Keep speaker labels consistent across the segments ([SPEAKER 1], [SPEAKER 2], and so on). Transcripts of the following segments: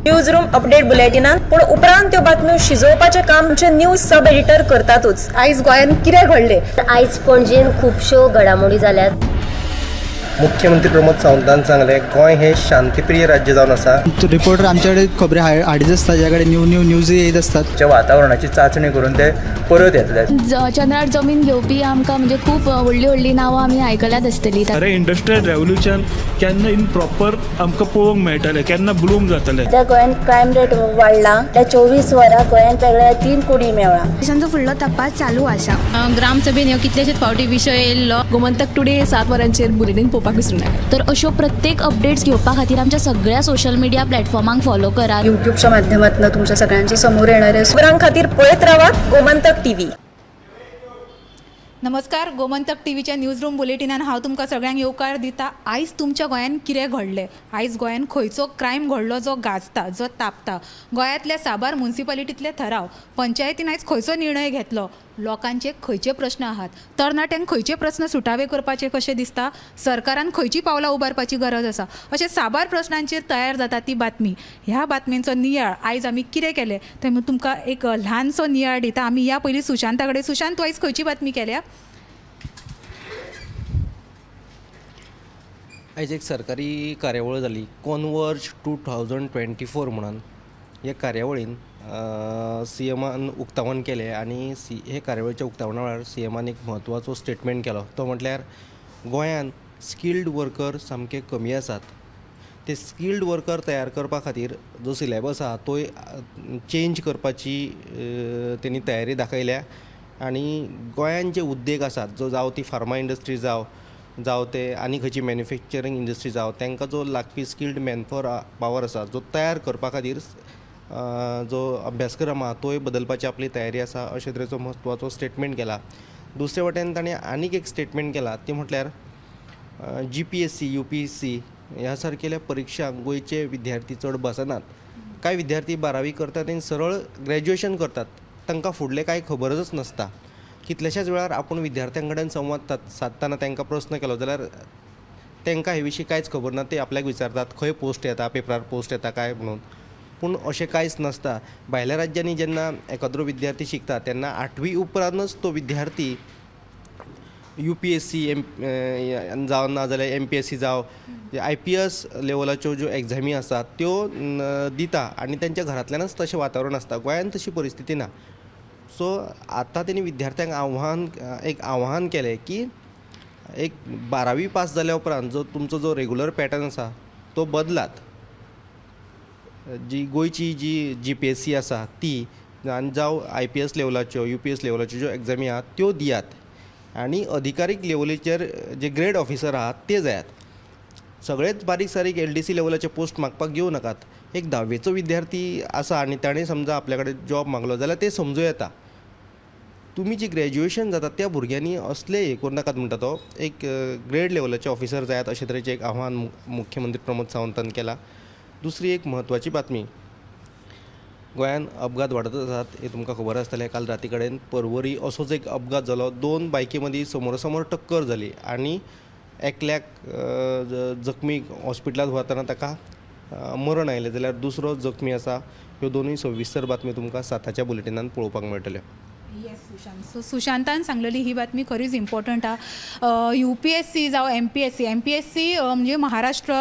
[SPEAKER 1] News room update बुलेटिनान पूण उपरांत त्यो बातम्यो शिजोवपाचें काम आमचे न्यूज सब एडिटर करतातूच। आयज गोंयान कितें घडलें?
[SPEAKER 2] आयज पणजेन खुबश्यो घडामोडी जाल्यात।
[SPEAKER 3] मुख्यमंत्री प्रमोद सावंतान सांगले गोंय हे शांतीप्रिय राज्य जावन आसा।
[SPEAKER 4] रिपोर्टर आमच्याकडे खबरी हाडीत आसता, ज्याकडे न्यूज येत असतात।
[SPEAKER 3] वातावरणाची चाचणी करून ते परत येतले।
[SPEAKER 5] चंद्रार जमीन घेवपी आमकां म्हणजे खूब व्हडली नांवां आमी आयकल्यात आसतली।
[SPEAKER 6] अरे इंडस्ट्रियल रेवल्यूशन केन्ना इन प्रॉपर आमकां पळोवंक मेळटलें, केन्ना ब्लूम जातलें।
[SPEAKER 7] त्या गोंयान क्रायम रेट वाडला। त्या 24 वरां गोंयान वेगळ्या 3 कोटी मेळ्ळा।
[SPEAKER 5] देशांचो फुडलो तपास चालू आसा। ग्रामसभेन ह्यो कितलेशेच फावटी विशय येयल्लो। गोमंतक टुडे 7 वरांचेर बुलेटिन पळोवपाक विसरूं नाका। तर अश्यो प्रत्येक अपडेट्स घेवपा खातीर आमच्या सगळ्या सोशल मिडिया प्लॅटफॉर्मांक फॉलो करा।
[SPEAKER 7] यूट्यूबच्या माध्यमातून तुमच्या सगळ्यांच्या समोर येणारे
[SPEAKER 1] खबरां खातीर पळयत रावात गोमंतक टीव्ही।
[SPEAKER 8] नमस्कार, गोमंतक टीव्हीच्या न्यूज रूम बुलेटिनान हांव तुमकां सगळ्यांक येवकार दिता। आयज तुमच्या गोंयान कितें घडलें, आयज गोंयान खंयचो क्रायम घडलो जो गाजता, जो तापता। गोंयांतल्या साबार म्युनिसिपालिटींतले ठराव, पंचायतीन आयज खंयचो निर्णय घेतलो, लोकांचे खंयचे प्रश्न आहात, तरणाट्यांक खंयचे प्रश्न सुटावे करपाचे कशें दिसता, सरकारान खंयची पावलां उबारपाची गरज आसा, अशे साबार प्रश्नांचेर तयार जाता ती बातमी। ह्या बातमींचो नियाळ आयज आमी कितें केलें तें तुमकां एक ल्हानसो नियाळ दिता। आमी ह्या पयलीं सुशांता कडेन। सुशांत, तूं आयज खंयची बातमी केल्या?
[SPEAKER 3] आयज एक सरकारी कार्यावळ जाली, कॉनवर्ज 2024 म्हणून। ह्या कार्यावळीन सीएमान उक्तावण केलें आनी हे कार्यावळीच्या उक्तावणा वेळार सीएमान एक म्हत्वाचो स्टेटमेंट केलो। तो म्हटल्यार गोंयान स्किल्ड वर्कर सामके कमी आसात। ते स्किल्ड वर्कर तयार करपा खातीर जो सिलेबस आसा तो चेंज करपाची तेणी तयारी दाखयल्या। आनी गोंयान जे उद्देग आसात, जो जावं ती फार्मा इंडस्ट्री जावं ते आनी खंयची मॅन्युफॅक्चरींग इंडस्ट्री जावं, तांकां जो लागपी स्किल्ड मॅनपावर आसा जो तयार करपा खातीर जो अभ्यासक्रम आसा तोय बदलपाची आपली तयारी आसा, अशे तरेचो म्हत्वाचो स्टेटमेंट केला। दुसरे वटेन ताणें आनीक एक स्टेटमेंट केला, ती म्हटल्यार GPSC UPSC ह्या सारकेल्या परीक्षांक गोंयचे विद्यार्थी चड बसनात। कांय विद्यार्थी 12वी करतात आनी सरळ ग्रॅज्युएशन करतात, तांकां फुडलें कांय खबरच नासता। कितल्याशाच वेळार आपूण विद्यार्थ्यां कडेन संवाद सादतना तांकां प्रस्न केलो जाल्यार तांकां हे विशीं कांयच खबर ना। ते आपल्याक विचारतात खंय पोस्ट येता, पेपरार पोस्ट येता काय म्हणून, पूण अशें कांयच नासता। भायल्या राज्यांनी जेन्ना एखादो विद्यार्थी शिकता तेन्ना 8वी उपरांतच तो विद्यार्थी UPSC जावं ना जाल्यार MPSC जावं IPS लेवलाच्यो ज्यो एग्जामी आसात त्यो दिता आनी तांच्या घरांतल्यानच तशें वातावरण आसता। गोंयान तशी परिस्थिती ना। सो आतां तेणी विद्यार्थ्यांक आव्हान केलें की एक 12वी पास जाल्या उपरांत जो तुमचो जो रेगुलर पॅटर्न आसा तो बदलात। जी गोंयची जी GPSC आसा ती आनी जावं IPS लेवलाच्यो UPS लेवलाच्यो ज्यो एग्जामी आहात त्यो दियात आनी अधिकारीक लेवलीचेर जे ग्रेड ऑफिसर आहात ते जायात। सगळेच बारीक सारीक LDC लेवलाचे पोस्ट मागपाक घेवं नाकात। एक 10वेचो विद्यार्थी आसा आनी ताणें समजा आपल्या कडेन जॉब मागलो जाल्यार ते समजूं येता। तुमी जी ग्रॅज्युएशन जाता त्या भुरग्यांनी असले हे करूं नाकात म्हणटा तो। एक ग्रेड लेवलाचे ऑफिसर जायात अशे तरेचें एक आव्हान मुख्यमंत्री प्रमोद सावंतान केलां। दुसरी एक म्हत्वाची बातमी, गोंयान अपघात वाडत आसात हे तुमकां खबर आसतलें। काल राती कडेन पर्वरी असोच एक अपघात जालो। 2 बायकी मदीं समोरासमोर टक्कर जाली आनी एकल्याक जखमी हॉस्पिटलांत वतना ताका मरण आयलें, जाल्यार दुसरो जखमी आसा। ह्यो दोनूय सविस्तर बातमी तुमकां 7च्या बुलेटिनान पळोवपाक मेळटल्यो।
[SPEAKER 8] येस सुशांत, सो सुशांतान सांगलेली ही बातमी खरीच इम्पॉर्टंट आहा। UPSC जावं MPSC म्हणजे महाराष्ट्र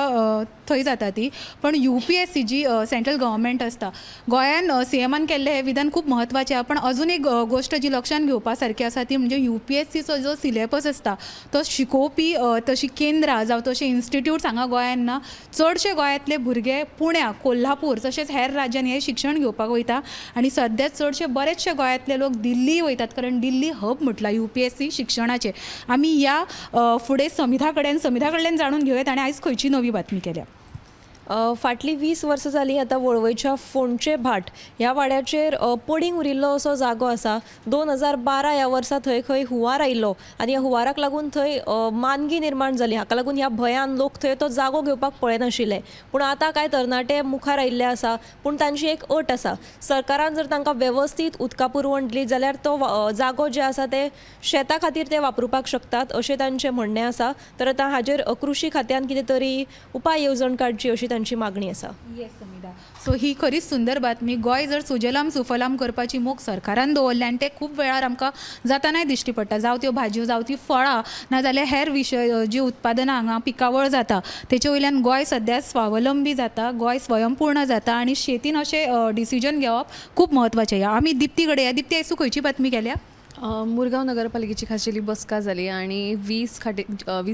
[SPEAKER 8] थंय जाता ती, पण UPSC जी सेंट्रल गव्हर्मेंट आसता गोंयान सीएमान केल्लें हें विधान खूब म्हत्वाचें आहा। पण अजून एक गोश्ट जी लक्षांत घेवपा सारकी आसा ती म्हणजे UPSCचो जो सिलेबस आसता तो शिकोवपी तशी केंद्रां जावं तशे इन्स्टिट्यूट्स हांगा गोंयान ना। चडशे गोंयांतले भुरगे पुण्या, कोल्हापूर तशेंच हेर राज्यांनी हें शिक्षण घेवपाक वयता आनी सद्या चडशे बरेचशे गोंयांतले लोक दिल्ली वयतात, कारण दिल्ली हब म्हटला UPSC शिक्षणाचे। आमी ह्या फुडें समिधा कडल्यान जाणून घेवया ताणें आयज खंयची नवी बातमी केल्या।
[SPEAKER 9] फाटली 20 वर्सां जालीं आतां वळवयच्या फोंडचे भाट ह्या वाड्याचेर पडींग उरिल्लो असो जागो आसा। 2012 ह्या वर्सा थंय खंय हुंवार आयिल्लो आनी ह्या हुंवाराक लागून थंय मानगी निर्माण जाली। हाका लागून ह्या भंयान लोक थंय तो जागो घेवपाक पळयनाशिल्ले। पूण आतां कांय तरणाटे मुखार आयिल्ले आसा, पूण तांची एक अट आसा। सरकारान जर तांकां वेवस्थीत उदका पुरवण दिली जाल्यार तो जागो जे आसा ते शेता खातीर ते वापरपाक शकतात अशें तांचें म्हणणें आसा। तर आतां हाजेर कृशी खात्यान कितें तरी उपाय येवजण काडची अशी तांची मागणी आसा.
[SPEAKER 8] येस समिधा, सो ही खरीच सुंदर बातमी. गोंय जर सुजलाम सुफलाम करपाची मोख सरकारान दवरले आनी ते खूब वेळार आमकां जातानाय दिश्टी पडटा, जावं त्यो भाजयो जावं ती फळां नाजाल्यार हेर विशय जी उत्पादनां हांगा पिकावळ जाता तेचे वयल्यान गोंय सध्या स्वावलंबी जाता, गोंय स्वयंपूर्ण जाता आनी शेतीन अशें डिसिजन घेवप खूब म्हत्वाचें. आमी दिप्ती कडेन या. दिप्ती आयज तूं खंयची बातमी केल्या?
[SPEAKER 10] मुरगांव नगरपालिकेची खाशेली बसका जाली आनी 20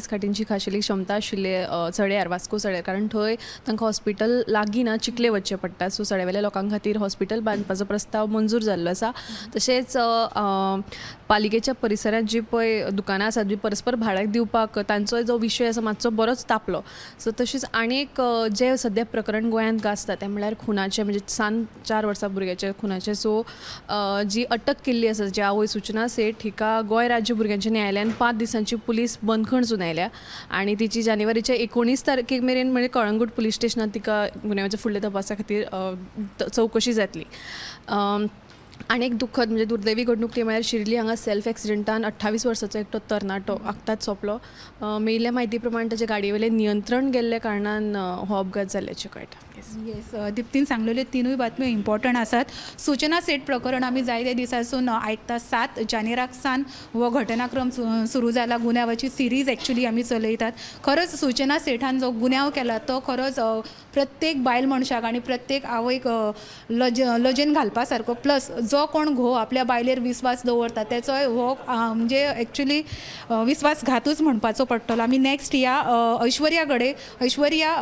[SPEAKER 10] खाटींची खाशेली क्षमता आशिल्ले सड्यार वास्को सड्यार, कारण थंय तांकां हॉस्पिटल लागीं ना, चिखले वचचें पडटा. सो सड्यावेल्या लोकां खातीर हॉस्पिटल बांदपाचो प्रस्ताव मंजूर जाल्लो आसा. तशेंच पालिकेच्या परिसरांत जी पळय दुकानां आसात जी परस्पर भाड्याक दिवपाक तांचो जो विशय आसा मातसो बरोच तापलो. सो तशेंच आनीक जे सद्या प्रकरण गोंयांत गाजता तें म्हणल्यार खुनाचें, म्हणजे 4 वर्सां भुरग्याच्या खुनाचें. सो जी अटक केल्ली आसा जी आवय सूचना सेठ हिका गोंय राज्य भुरग्यांच्या न्यायालयान 5 दिसांची पुलीस बंदखण सुनायल्या आनी तिची जानेवारीच्या 19 तारखेक मेरेन म्हणजे कळंगूट पुलीस स्टेशनात तिका गुन्यांवाच्या फुडल्या तपासा खातीर चवकशी जातली. आनी एक दुखद म्हणजे दुर्दैवी घडणूक ती म्हळ्यार शिर्ली हांगा सेल्फ एक्सिडेंटान 28 वर्सांचो एकटो तरणाटो आगताच सोंपलो. मेयिल्ल्या म्हायती प्रमाण ताच्या गाडयेवेलें नियंत्रण गेल्ल्या कारणान हो अपघात जाल्ल्याचें कळटा.
[SPEAKER 8] येस, दिप्तीन सांगलेल्यो तिनूय बातम्यो इम्पॉर्टंट आसात. सूचना सेट प्रकरण आमी जायते दिसासून आयकता. 7 जानेराक सावन हो घटनाक्रम सुरू जाला. गुन्यांवाची सिरीज एक्चुली आमी चलयतात. खरोच सूचना सेठान जो गुन्यांव केला तो खरोच प्रत्येक बायल मनशाक आनी प्रत्येक आवयक लजेन घालपा सारको. प्लस जो कोण घोव आपल्या बायलेर विस्वास दवरता तेचोय हो म्हणजे एक्चुली विस्वासघातूच म्हणपाचो पडटलो. आमी नेक्स्ट या ऐश्वर्या कडेन. ऐश्वर्या,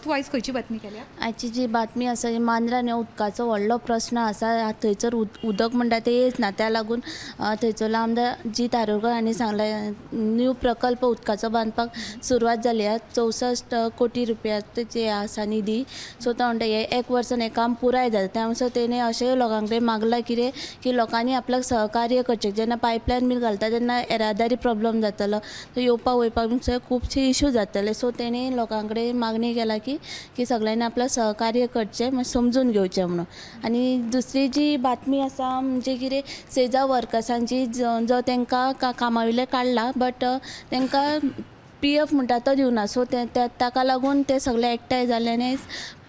[SPEAKER 8] तूं आयज खंयची बातमी केल्या?
[SPEAKER 7] आयची जी बातमी आसा मांद्रा न्हय उदकाचो व्हडलो प्रश्न आसा. थंयसर उदक म्हणटा तें येयच ना, त्या लागून थंयचो आमदार जी तारोळकर हांणी सांगलें न्यू प्रकल्प उदकाचो बांदपाक सुरवात जाली आहे. 64 कोटी रुपयाचे आसा निधी. सो तो म्हणटा हे 1 वर्सान हें काम पुराय जाता. त्यामुळे तेणें अशें लोकां कडेन मागलां कितें की लोकांनी आपल्याक सहकार्य करचें. जेन्ना पायपलायन बीन घालता तेन्ना येरादारी प्रॉब्लम जातालो, तो येवपाक वयपाक बीन खुबशे इश्यू जाताले. सो तेणें लोकां कडेन मागणी केला की सगळ्यांनी आपल्याक सहकार्य करचें, समजून घेवचें म्हणून. आनी दुसरी जी बातमी आसा म्हणजे कितें सेजा वर्कर्सांची जो तांकां कामा वयले काडला बट तांकां PF म्हणटा तो दिवना. सो ताका लागून ते सगळे एकठांय जाले आनी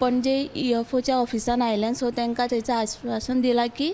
[SPEAKER 7] पणजे EFOच्या ऑफिसान आयल्यान. सो तांकां थंयचं आश्वासन दिलां की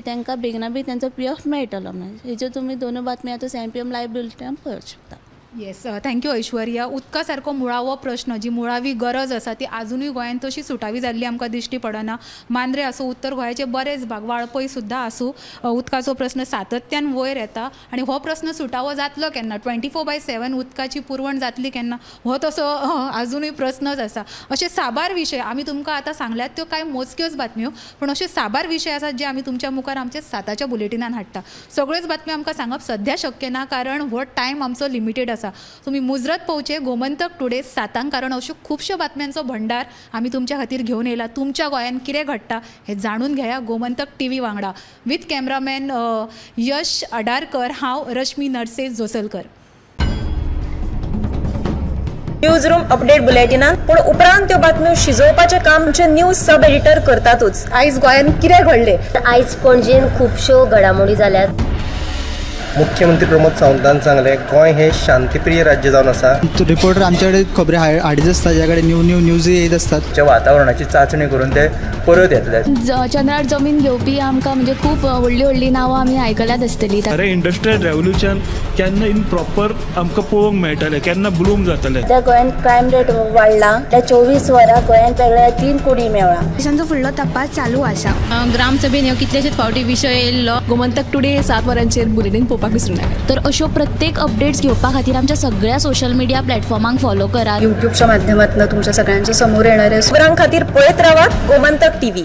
[SPEAKER 7] तांकां बेगीना बेगीन तांचो PF मेळटलो म्हणून. हेज्यो तुमी दोनूय बातमी आतां CMPM लायव्ह बुलेटिनान पळोवंक शकता.
[SPEAKER 8] Yes, thank you Aishwarya. उदका सारको मुळावो प्रश्न, जी मुळावी गरज आसा ती आजुनूय गोंयांत तशी सुटावी जाल्ली आमकां दिश्टी पडना. मांद्रे आसूं, उत्तर गोंयाचे बरेच भाग, वाळपय सुद्दां आसूं, उदकाचो प्रश्न सातत्यान वयर येता. आनी हो प्रश्न सुटावो जातलो केन्ना? 24/7 उदकाची पुरवण जातली केन्ना? हो तसो आजुनूय प्रश्नच आसा. अशे साबार विशय आमी तुमकां आतां सांगल्यात त्यो कांय मोजक्योच बातम्यो, पूण अशे साबार विशय आसात जे आमी तुमच्या मुखार आमच्या 7च्या बुलेटिनान हाडटा. सगळ्योच बातम्यो आमकां सांगप सध्या शक्य ना, कारण हो टायम आमचो लिमिटेड आसा. तुम्ही मुजरत पवचे गोमंतक टुडे 7, कारण अशो खुबश्यो बातम्यांचो भंडार आमी तुमच्या खातीर घेवन येयला. तुमच्या गोंयांत कितें घडटा हें जाणून घेया गोमंतक TV वांगडा. विथ कॅमेरामॅन यश आडारकर, हांव Rashmi Narse Josalkar.
[SPEAKER 1] News room update बुलेटिनात, पूण उपरांत त्यो बातम्यो शिजोवपाचें काम आमचे न्यूज सब एडिटर करतातूच. आयज गोंयांत कितें घडलें?
[SPEAKER 2] आयज पणजेन खुबश्यो घडामोडी जाल्यात.
[SPEAKER 3] मुख्यमंत्री प्रमोद सावंतान सांगलें गोंय हे शांतीप्रिय राज्य जावन आसा.
[SPEAKER 4] रिपोर्टर आमचे कडेन खबरी हाडीत आसता, ज्या कडेन न्यू न्यूज येत असतात.
[SPEAKER 3] वातावरणाची चाचणी करून ते परत येतले.
[SPEAKER 5] चंद्रार जमीन घेवपी आमकां म्हणजे खूब व्हडली नांवां आमी आयकल्यात आसतली.
[SPEAKER 6] अरे इंडस्ट्रियल रेव्होल्युशन केन्ना इन प्रॉपर आमकां पळोवंक मेळटलें, केन्ना ब्लूम जातलें.
[SPEAKER 7] त्या गोंयांत क्रायम रेट वाडला. त्या 24 वरां गोंयांत वेगळ्या 3 कोडी मेळ्ळा.
[SPEAKER 5] देशांचो फुडलो तपास चालू आसा. ग्रामसभेन ह्यो कितलेशेच फावटी विशय येयल्लो. गोमंतक टुडे 7 वरांचेर बुलेटिन पळोवपाक विसरूं नाका. तर अश्यो प्रत्येक अपडेट्स घेवपा खातीर आमच्या सगळ्या सोशल मिडिया प्लॅटफॉर्मांक फॉलो करा.
[SPEAKER 1] युट्यूबच्या माध्यमातून तुमच्या सगळ्यांच्या समोर येणाऱ्या खबरां खातीर पळयत रावात गोमंतक TV.